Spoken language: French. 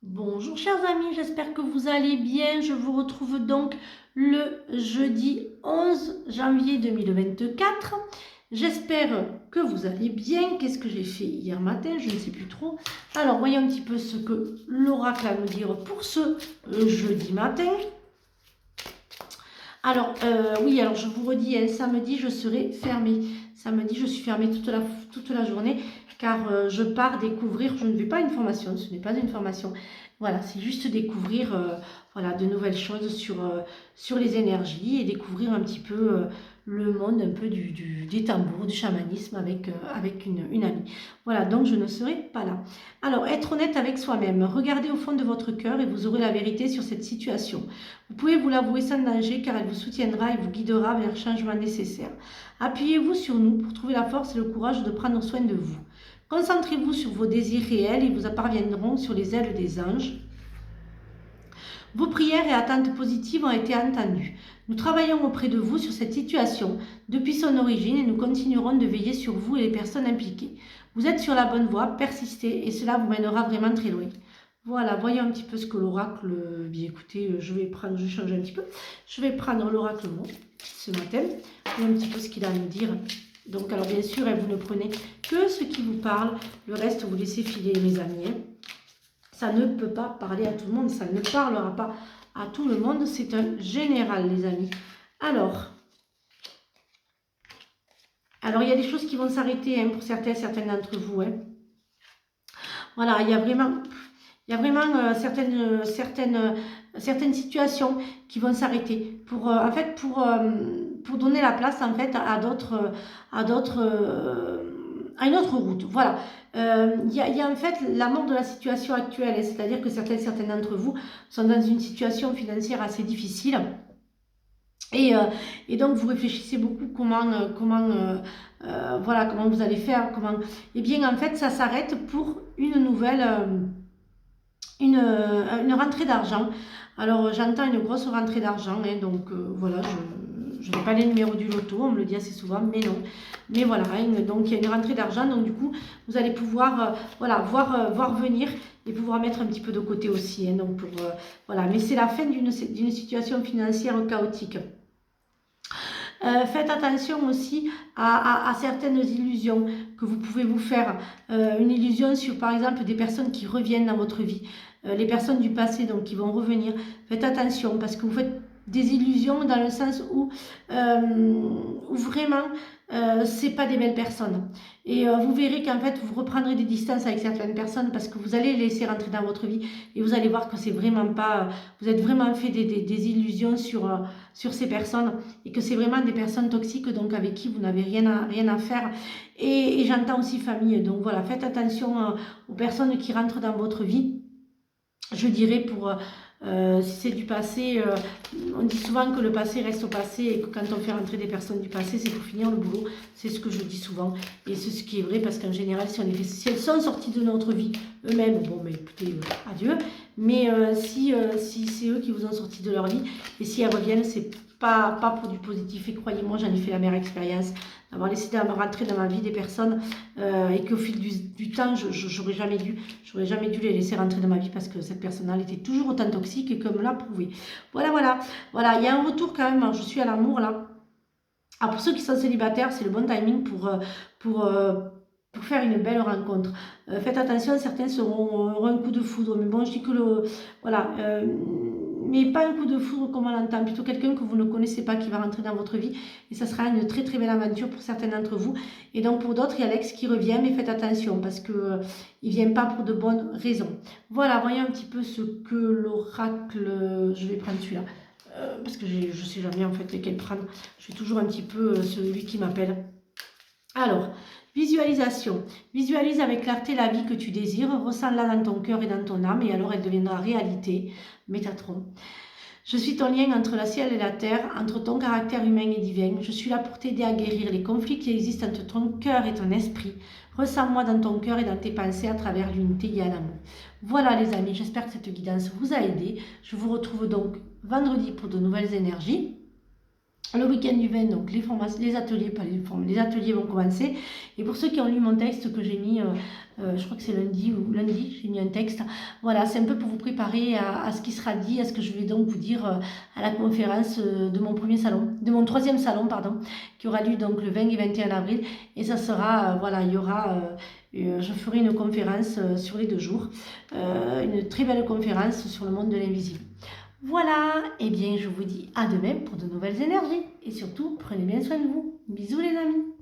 Bonjour chers amis, j'espère que vous allez bien. Je vous retrouve donc le jeudi 11 janvier 2024. J'espère que vous allez bien. Qu'est-ce que j'ai fait hier matin? Je ne sais plus trop. Alors voyons un petit peu ce que l'oracle a à nous dire pour ce jeudi matin. Alors oui, alors je vous redis, samedi je serai fermée. Samedi je suis fermée toute la journée car je pars découvrir, je ne vais pas à une formation, ce n'est pas une formation. Voilà, c'est juste découvrir voilà, de nouvelles choses sur les énergies et découvrir un petit peu le monde un peu des tambours, du chamanisme avec une amie. Voilà, donc je ne serai pas là. Alors, être honnête avec soi-même, regardez au fond de votre cœur et vous aurez la vérité sur cette situation. Vous pouvez vous l'avouer sans danger car elle vous soutiendra et vous guidera vers le changement nécessaire. Appuyez-vous sur nous pour trouver la force et le courage de prendre soin de vous. Concentrez-vous sur vos désirs réels et vous parviendront sur les ailes des anges. Vos prières et attentes positives ont été entendues. Nous travaillons auprès de vous sur cette situation depuis son origine et nous continuerons de veiller sur vous et les personnes impliquées. Vous êtes sur la bonne voie, persistez et cela vous mènera vraiment très loin. Voilà, voyons un petit peu ce que l'oracle... Bien écoutez, je vais changer un petit peu. Je vais prendre l'oracle ce matin. Voyons un petit peu ce qu'il a à nous dire. Donc, alors bien sûr, vous ne prenez que ce qui vous parle. Le reste, vous laissez filer, mes amis. Ça ne peut pas parler à tout le monde. Ça ne parlera pas à tout le monde. C'est un général, les amis. Alors, il y a des choses qui vont s'arrêter pour certaines d'entre vous. Voilà, il y a vraiment certaines situations qui vont s'arrêter pour donner la place en fait à une autre route. Voilà. Il y a en fait la mort de la situation actuelle, c'est-à-dire que certaines d'entre vous sont dans une situation financière assez difficile. Et donc vous réfléchissez beaucoup comment vous allez faire, et bien en fait ça s'arrête pour une nouvelle une rentrée d'argent. Alors j'entends une grosse rentrée d'argent, donc voilà, je n'ai pas les numéros du loto, on me le dit assez souvent, mais non. Mais voilà, donc il y a une rentrée d'argent, donc du coup vous allez pouvoir voir venir et pouvoir mettre un petit peu de côté aussi. Donc voilà, mais c'est la fin d'une situation financière chaotique. Faites attention aussi à certaines illusions que vous pouvez vous faire. Une illusion sur par exemple des personnes qui reviennent dans votre vie. Les personnes du passé donc qui vont revenir. Faites attention parce que vous faites des illusions dans le sens où vraiment c'est pas des belles personnes. Et vous verrez qu'en fait vous reprendrez des distances avec certaines personnes parce que vous allez les laisser rentrer dans votre vie et vous allez voir que c'est vraiment pas, vous êtes vraiment fait des illusions sur ces personnes et que c'est vraiment des personnes toxiques donc avec qui vous n'avez rien à faire. Et j'entends aussi famille, donc voilà, faites attention aux personnes qui rentrent dans votre vie. Je dirais si c'est du passé, on dit souvent que le passé reste au passé et que quand on fait rentrer des personnes du passé, c'est pour finir le boulot. C'est ce que je dis souvent et c'est ce qui est vrai parce qu'en général, si elles sont sorties de notre vie eux-mêmes, bon, mais écoutez, adieu. Mais si c'est eux qui vous ont sorti de leur vie et si elles reviennent, c'est pas pour du positif. Et croyez-moi, j'en ai fait la meilleure expérience d'avoir laissé rentrer dans ma vie des personnes et qu'au fil du temps, j'aurais jamais dû les laisser rentrer dans ma vie parce que cette personne-là, elle était toujours autant toxique et que me l'a prouvé. Voilà, il y a un retour quand même, je suis à l'amour là. Alors pour ceux qui sont célibataires, c'est le bon timing pour faire une belle rencontre. Faites attention, certains auront un coup de foudre, mais bon, je dis que mais pas un coup de foudre comme on l'entend, plutôt quelqu'un que vous ne connaissez pas qui va rentrer dans votre vie et ça sera une très très belle aventure pour certains d'entre vous. Et donc pour d'autres, il y a l'ex qui revient, mais faites attention parce que il vient pas pour de bonnes raisons. Voilà, voyons un petit peu ce que l'oracle, je vais prendre celui-là. Parce que je ne sais jamais en fait lequel prendre. Je fais toujours un petit peu celui qui m'appelle. Alors, visualisation. Visualise avec clarté la vie que tu désires, ressens-la dans ton cœur et dans ton âme et alors elle deviendra réalité. Métatron. Je suis ton lien entre le ciel et la terre, entre ton caractère humain et divin. Je suis là pour t'aider à guérir les conflits qui existent entre ton cœur et ton esprit. Ressens-moi dans ton cœur et dans tes pensées à travers l'unité et l'amour. Voilà les amis, j'espère que cette guidance vous a aidé. Je vous retrouve donc vendredi pour de nouvelles énergies. Le week-end du 20, donc les ateliers, pas les ateliers vont commencer. Et pour ceux qui ont lu mon texte que j'ai mis, je crois que c'est lundi, j'ai mis un texte. Voilà, c'est un peu pour vous préparer à ce qui sera dit, à ce que je vais donc vous dire à la conférence de mon premier salon, de mon troisième salon, pardon, qui aura lieu donc le 20 et 21 avril. Et ça sera, voilà, il y aura, je ferai une conférence sur les 2 jours, une très belle conférence sur le monde de l'invisible. Voilà, et bien je vous dis à demain pour de nouvelles énergies. Et surtout, prenez bien soin de vous. Bisous les amis.